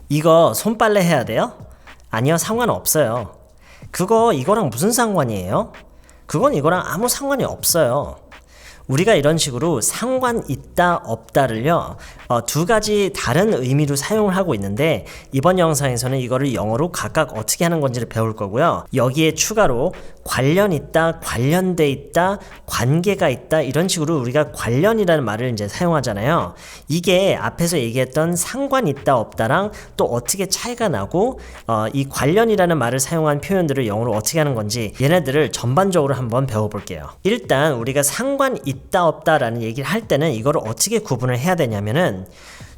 이거 손빨래 해야 돼요? 아니요, 상관없어요. 그거 이거랑 무슨 상관이에요? 그건 이거랑 아무 상관이 없어요. 우리가 이런 식으로 상관 있다 없다를요 두 가지 다른 의미로 사용을 하고 있는데 이번 영상에서는 이거를 영어로 각각 어떻게 하는 건지를 배울 거고요. 여기에 추가로 관련 있다, 관련돼 있다, 관계가 있다 이런 식으로 우리가 관련이라는 말을 이제 사용하잖아요. 이게 앞에서 얘기했던 상관 있다 없다랑 또 어떻게 차이가 나고 이 관련이라는 말을 사용한 표현들을 영어로 어떻게 하는 건지 얘네들을 전반적으로 한번 배워볼게요. 일단 우리가 상관 있다 없다라는 얘기를 할 때는 이거를 어떻게 구분을 해야 되냐면은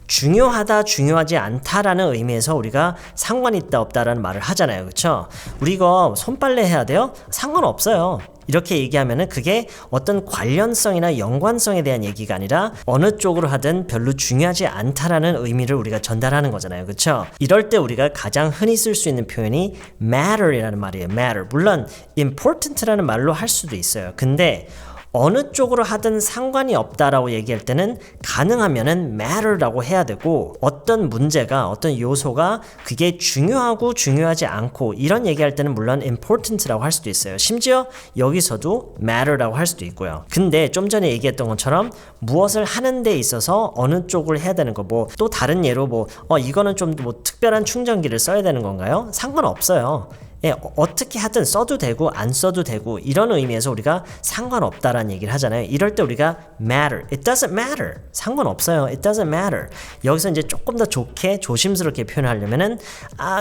중요하다 중요하지 않다라는 의미에서 우리가 상관 있다 없다라는 말을 하잖아요. 그렇죠? 우리 이거 손빨래 해야 돼요? 상관없어요. 이렇게 얘기하면은 그게 어떤 관련성이나 연관성에 대한 얘기가 아니라 어느 쪽으로 하든 별로 중요하지 않다라는 의미를 우리가 전달하는 거잖아요. 그렇죠? 이럴 때 우리가 가장 흔히 쓸 수 있는 표현이 matter이라는 말이에요. matter. 물론 important라는 말로 할 수도 있어요. 근데 어느 쪽으로 하든 상관이 없다라고 얘기할 때는 가능하면은 matter라고 해야 되고 어떤 문제가 어떤 요소가 그게 중요하고 중요하지 않고 이런 얘기할 때는 물론 important라고 할 수도 있어요. 심지어 여기서도 matter라고 할 수도 있고요. 근데 좀 전에 얘기했던 것처럼 무엇을 하는 데 있어서 어느 쪽을 해야 되는 거 뭐 또 다른 예로 이거는 좀 특별한 충전기를 써야 되는 건가요? 상관없어요. 예, 어떻게 하든 써도 되고 안 써도 되고 이런 의미에서 우리가 상관없다라는 얘기를 하잖아요. 이럴 때 우리가 matter, it doesn't matter, 상관없어요, it doesn't matter. 여기서 이제 조금 더 좋게 조심스럽게 표현하려면은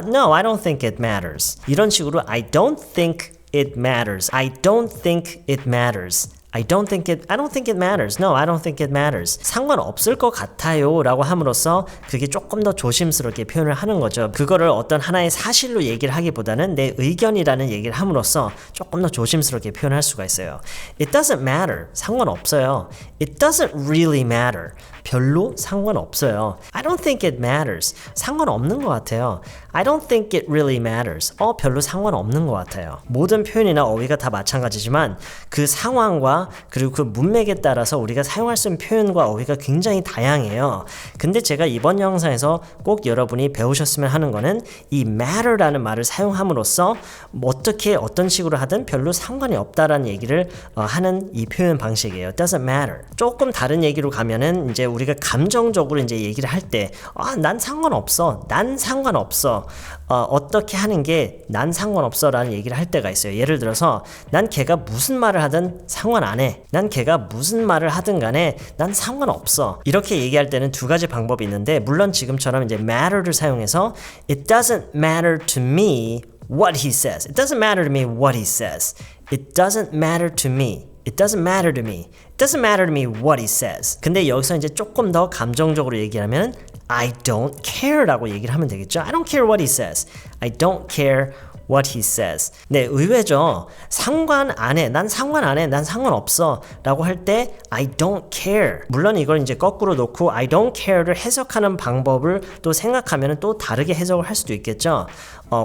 no, I don't think it matters. 이런 식으로 I don't think it matters, I don't think it matters. I don't think it matters. No, I don't think it matters. 상관없을 것 같아요 라고 함으로써 그게 조금 더 조심스럽게 표현을 하는 거죠. 그거를 어떤 하나의 사실로 얘기를 하기보다는 내 의견이라는 얘기를 함으로써 조금 더 조심스럽게 표현할 수가 있어요. It doesn't matter. 상관없어요. It doesn't really matter. 별로 상관없어요. I don't think it matters. 상관없는 것 같아요. I don't think it really matters. 별로 상관없는 것 같아요. 모든 표현이나 어휘가 다 마찬가지지만 그 상황과 그리고 그 문맥에 따라서 우리가 사용할 수 있는 표현과 어휘가 굉장히 다양해요. 근데 제가 이번 영상에서 꼭 여러분이 배우셨으면 하는 거는 이 matter라는 말을 사용함으로써 어떻게 어떤 식으로 하든 별로 상관이 없다라는 얘기를 하는 이 표현 방식이에요. It doesn't matter. 조금 다른 얘기로 가면은 이제 우리가 감정적으로 이제 얘기를 할 때 난 상관없어. 난 상관없어. 어떻게 하는 게 난 상관없어 라는 얘기를 할 때가 있어요. 예를 들어서 난 걔가 무슨 말을 하든 상관 안 해. 난 걔가 무슨 말을 하든 간에 난 상관없어. 이렇게 얘기할 때는 두 가지 방법이 있는데 물론 지금처럼 이제 matter를 사용해서 It doesn't matter to me what he says. It doesn't matter to me what he says. It doesn't matter to me. It doesn't matter to me. It doesn't matter to me what he says. 근데 여기서 이제 조금 더 감정적으로 얘기하면 I don't care 라고 얘기를 하면 되겠죠. I don't care what he says. I don't care what he says. 네, 의외죠. 상관 안 해. 난 상관 안 해. 난 상관없어. 라고 할 때 I don't care. 물론 이걸 이제 거꾸로 놓고 I don't care를 해석하는 방법을 또 생각하면 또 다르게 해석을 할 수도 있겠죠.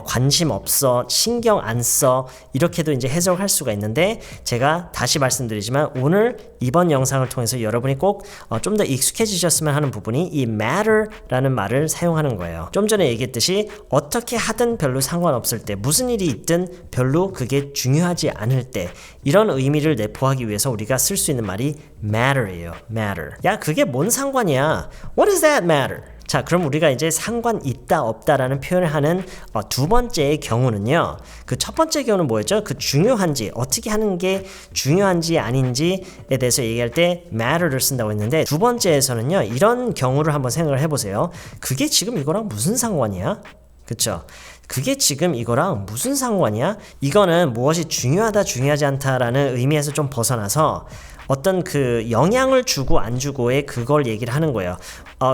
관심 없어, 신경 안 써, 이렇게도 이제 해석을 할 수가 있는데 제가 다시 말씀드리지만 오늘 이번 영상을 통해서 여러분이 꼭 좀 더 익숙해지셨으면 하는 부분이 이 matter라는 말을 사용하는 거예요. 좀 전에 얘기했듯이 어떻게 하든 별로 상관없을 때, 무슨 일이 있든 별로 그게 중요하지 않을 때 이런 의미를 내포하기 위해서 우리가 쓸 수 있는 말이 matter예요. matter. 야, 그게 뭔 상관이야? What does that matter? 자, 그럼 우리가 이제 상관 있다 없다라는 표현을 하는 두 번째의 경우는요. 그 첫 번째 경우는 뭐였죠? 그 중요한지, 어떻게 하는 게 중요한지 아닌지에 대해서 얘기할 때 matter를 쓴다고 했는데 두 번째에서는요. 이런 경우를 한번 생각을 해보세요. 그게 지금 이거랑 무슨 상관이야? 그쵸? 그게 지금 이거랑 무슨 상관이야? 이거는 무엇이 중요하다 중요하지 않다라는 의미에서 좀 벗어나서 어떤 그 영향을 주고 안 주고의 그걸 얘기를 하는 거예요.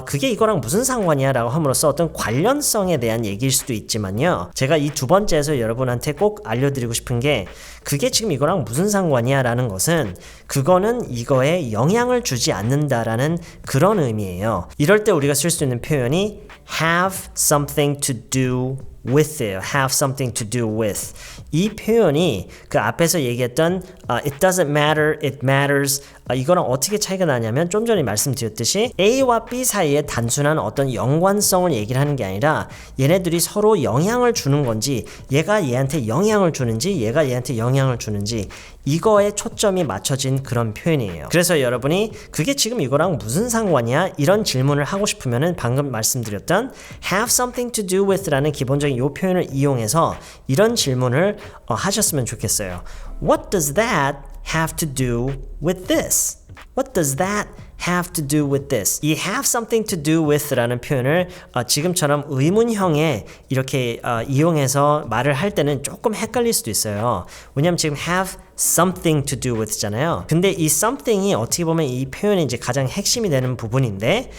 그게 이거랑 무슨 상관이야 라고 함으로써 어떤 관련성에 대한 얘기일 수도 있지만요. 제가 이 두 번째에서 여러분한테 꼭 알려드리고 싶은 게 그게 지금 이거랑 무슨 상관이야 라는 것은 그거는 이거에 영향을 주지 않는다라는 그런 의미예요. 이럴 때 우리가 쓸 수 있는 표현이 have something to do with예요. have something to do with. 이 표현이 그 앞에서 얘기했던 it doesn't matter, it matters 이거랑 어떻게 차이가 나냐면 좀 전에 말씀드렸듯이 A와 B 사이에 단순한 어떤 연관성을 얘기를 하는 게 아니라 얘네들이 서로 영향을 주는 건지 얘가 얘한테 영향을 주는지 얘가 얘한테 영향을 주는지 이거에 초점이 맞춰진 그런 표현이에요. 그래서 여러분이 그게 지금 이거랑 무슨 상관이야? 이런 질문을 하고 싶으면은 방금 말씀드렸던 have something to do with 라는 기본적인 이 표현을 이용해서 이런 질문을 하셨으면 좋겠어요. What does that have to do with this? What does that have to do with this? 이 have something to do with 라는 표현을 지금처럼 의문형에 이렇게 이용해서 말을 할 때는 조금 헷갈릴 수도 있어요. 왜냐면 지금 have something to do with 잖아요. 근데 이 something이 어떻게 보면 이 표현의 이제 가장 핵심이 되는 부분인데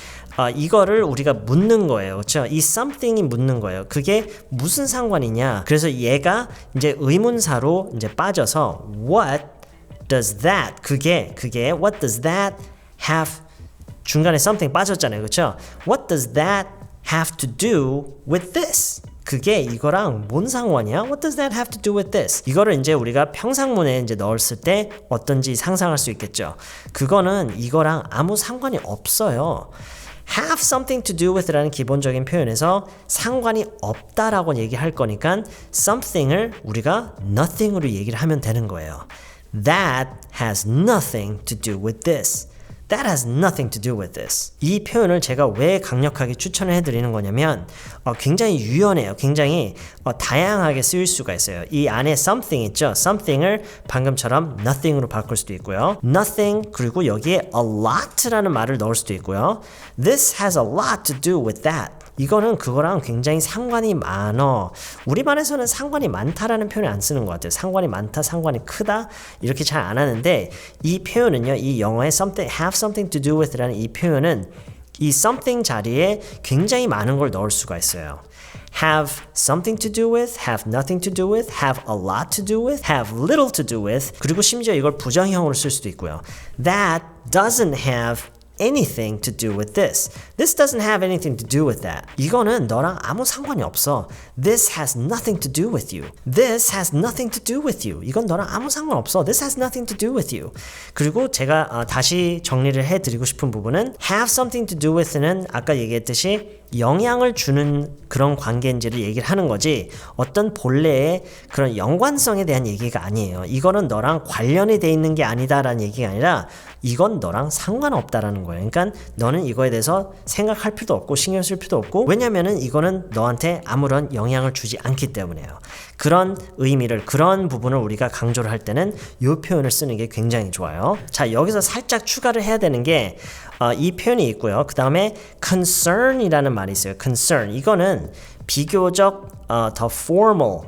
이거를 우리가 묻는 거예요. 그렇죠? 이 something이 묻는 거예요. 그게 무슨 상관이냐? 그래서 얘가 이제 의문사로 이제 빠져서 what does that 그게 what does that have 중간에 something 빠졌잖아요. 그렇죠? What does that have to do with this? 그게 이거랑 뭔 상관이야? What does that have to do with this? 이거를 이제 우리가 평상문에 이제 넣었을 때 어떤지 상상할 수 있겠죠. 그거는 이거랑 아무 상관이 없어요. have something to do with 라는 기본적인 표현에서 상관이 없다라고 얘기할 거니까 something을 우리가 nothing으로 얘기를 하면 되는 거예요. That has nothing to do with this. That has nothing to do with this. 이 표현을 제가 왜 강력하게 추천을 해드리는 거냐면 굉장히 유연해요. 굉장히 다양하게 쓰일 수가 있어요. 이 안에 something 있죠. something을 방금처럼 nothing으로 바꿀 수도 있고요. nothing 그리고 여기에 a lot라는 말을 넣을 수도 있고요. This has a lot to do with that. 이거는 그거랑 굉장히 상관이 많어. 우리말에서는 상관이 많다라는 표현을 안 쓰는 것 같아요. 상관이 많다, 상관이 크다 이렇게 잘 안 하는데 이 표현은요. 이 영어의 something, have something to do with 라는 이 표현은 이 something 자리에 굉장히 많은 걸 넣을 수가 있어요. have something to do with, have nothing to do with, have a lot to do with, have little to do with 그리고 심지어 이걸 부정형으로 쓸 수도 있고요. That doesn't have anything to do with this. This doesn't have anything to do with that. 이거는 너랑 아무 상관이 없어. This has nothing to do with you. This has nothing to do with you. 이건 너랑 아무 상관 없어. This has nothing to do with you. 그리고 제가 다시 정리를 해드리고 싶은 부분은 have something to do with는 아까 얘기했듯이 영향을 주는 그런 관계인지를 얘기를 하는 거지 어떤 본래의 그런 연관성에 대한 얘기가 아니에요. 이거는 너랑 관련이 돼 있는 게 아니다라는 얘기가 아니라 이건 너랑 상관없다라는 거예요. 그러니까 너는 이거에 대해서 생각할 필요도 없고 신경 쓸 필요도 없고 왜냐면은 이거는 너한테 아무런 영향을 주지 않기 때문에요. 그런 의미를 그런 부분을 우리가 강조를 할 때는 이 표현을 쓰는 게 굉장히 좋아요. 자 여기서 살짝 추가를 해야 되는 게 이 표현이 있고요. 그 다음에 concern이라는 말이 있어요. concern 이거는 비교적 더 formal,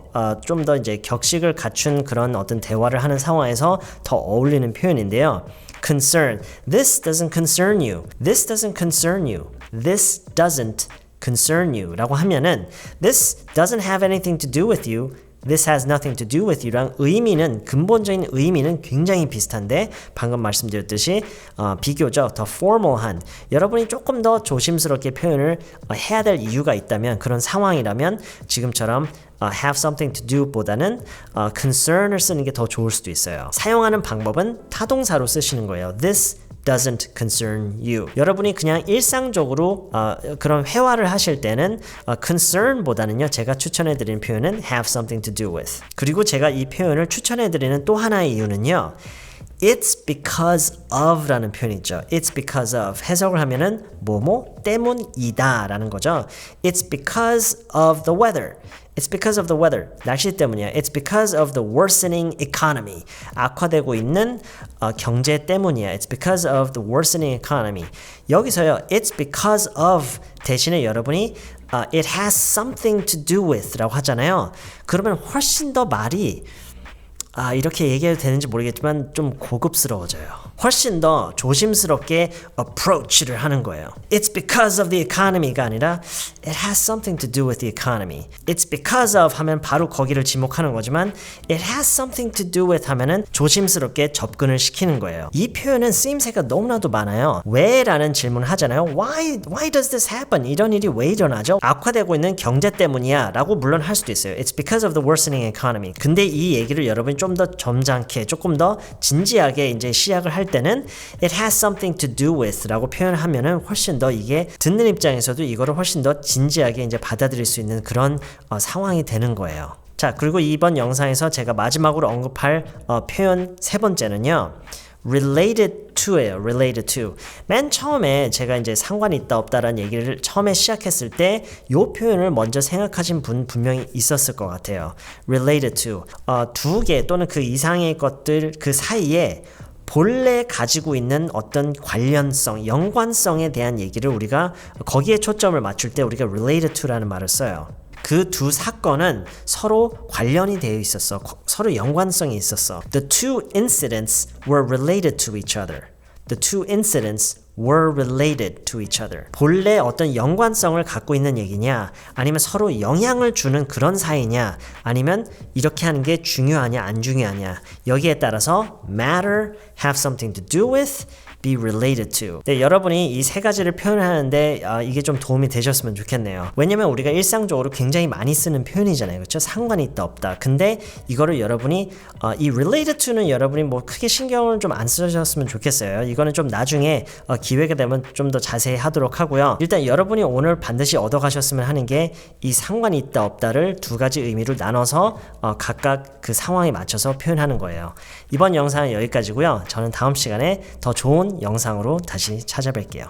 좀 더 이제 격식을 갖춘 그런 어떤 대화를 하는 상황에서 더 어울리는 표현인데요. concern. This doesn't concern you. This doesn't concern you. This doesn't concern you. 라고 하면은 This doesn't have anything to do with you. This has nothing to do with you랑 의미는 근본적인 의미는 굉장히 비슷한데 방금 말씀드렸듯이 비교적 더 formal한 여러분이 조금 더 조심스럽게 표현을 해야 될 이유가 있다면 그런 상황이라면 지금처럼 have something to do 보다는 concern을 쓰는 게 더 좋을 수도 있어요. 사용하는 방법은 타동사로 쓰시는 거예요. This doesn't concern you. 여러분이 그냥 일상적으로 그런 회화를 하실 때는 concern보다는요. 제가 추천해드리는 표현은 have something to do with. 그리고 제가 이 표현을 추천해드리는 또 하나의 이유는요. It's because of 라는 표현이 있죠. It's because of 해석을 하면은 뭐뭐 때문이다 라는 거죠. It's because of the weather. It's because of the weather. 날씨 때문이야. It's because of the worsening economy. 악화되고 있는 경제 때문이야. It's because of the worsening economy. 여기서요. It's because of 대신에 여러분이 it has something to do with 라고 하잖아요. 그러면 훨씬 더 말이 이렇게 얘기해도 되는지 모르겠지만 좀 고급스러워져요. 훨씬 더 조심스럽게 approach를 하는 거예요. It's because of the economy가 아니라 it has something to do with the economy. It's because of 하면 바로 거기를 지목하는 거지만 it has something to do with 하면은 조심스럽게 접근을 시키는 거예요. 이 표현은 쓰임새가 너무나도 많아요. 왜? 라는 질문을 하잖아요. Why does this happen? 이런 일이 왜 일어나죠? 악화되고 있는 경제 때문이야 라고 물론 할 수도 있어요. It's because of the worsening economy. 근데 이 얘기를 여러분이 좀 더 점잖게 조금 더 진지하게 이제 시작을 할 할 때는 it has something to do with 라고 표현하면은 훨씬 더 이게 듣는 입장에서도 이거를 훨씬 더 진지하게 이제 받아들일 수 있는 그런 상황이 되는 거예요. 자, 그리고 이번 영상에서 제가 마지막으로 언급할 표현 세 번째는요. related to예요. related to. 맨 처음에 제가 이제 상관이 있다 없다라는 얘기를 처음에 시작했을 때 이 표현을 먼저 생각하신 분 분명히 있었을 것 같아요. related to. 두 개 또는 그 이상의 것들 그 사이에 본래 가지고 있는 어떤 관련성, 연관성에 대한 얘기를 우리가 거기에 초점을 맞출 때 우리가 related to라는 말을 써요. 그 두 사건은 서로 관련이 되어 있었어. 서로 연관성이 있었어. The two incidents were related to each other. The two incidents were related to each other. 본래 어떤 연관성을 갖고 있는 얘기냐, 아니면 서로 영향을 주는 그런 사이냐, 아니면 이렇게 하는 게 중요하냐, 안 중요하냐. 여기에 따라서 matter, have something to do with, be related to. 네, 여러분이 이 세 가지를 표현하는데 이게 좀 도움이 되셨으면 좋겠네요. 왜냐면 우리가 일상적으로 굉장히 많이 쓰는 표현이잖아요. 그렇죠? 상관이 있다 없다. 근데 이거를 여러분이 이 related to는 여러분이 뭐 크게 신경을 좀 안 쓰셨으면 좋겠어요. 이거는 좀 나중에 기회가 되면 좀 더 자세히 하도록 하고요. 일단 여러분이 오늘 반드시 얻어가셨으면 하는 게 이 상관이 있다 없다를 두 가지 의미로 나눠서 각각 그 상황에 맞춰서 표현하는 거예요. 이번 영상은 여기까지고요. 저는 다음 시간에 더 좋은 영상으로 다시 찾아뵐게요.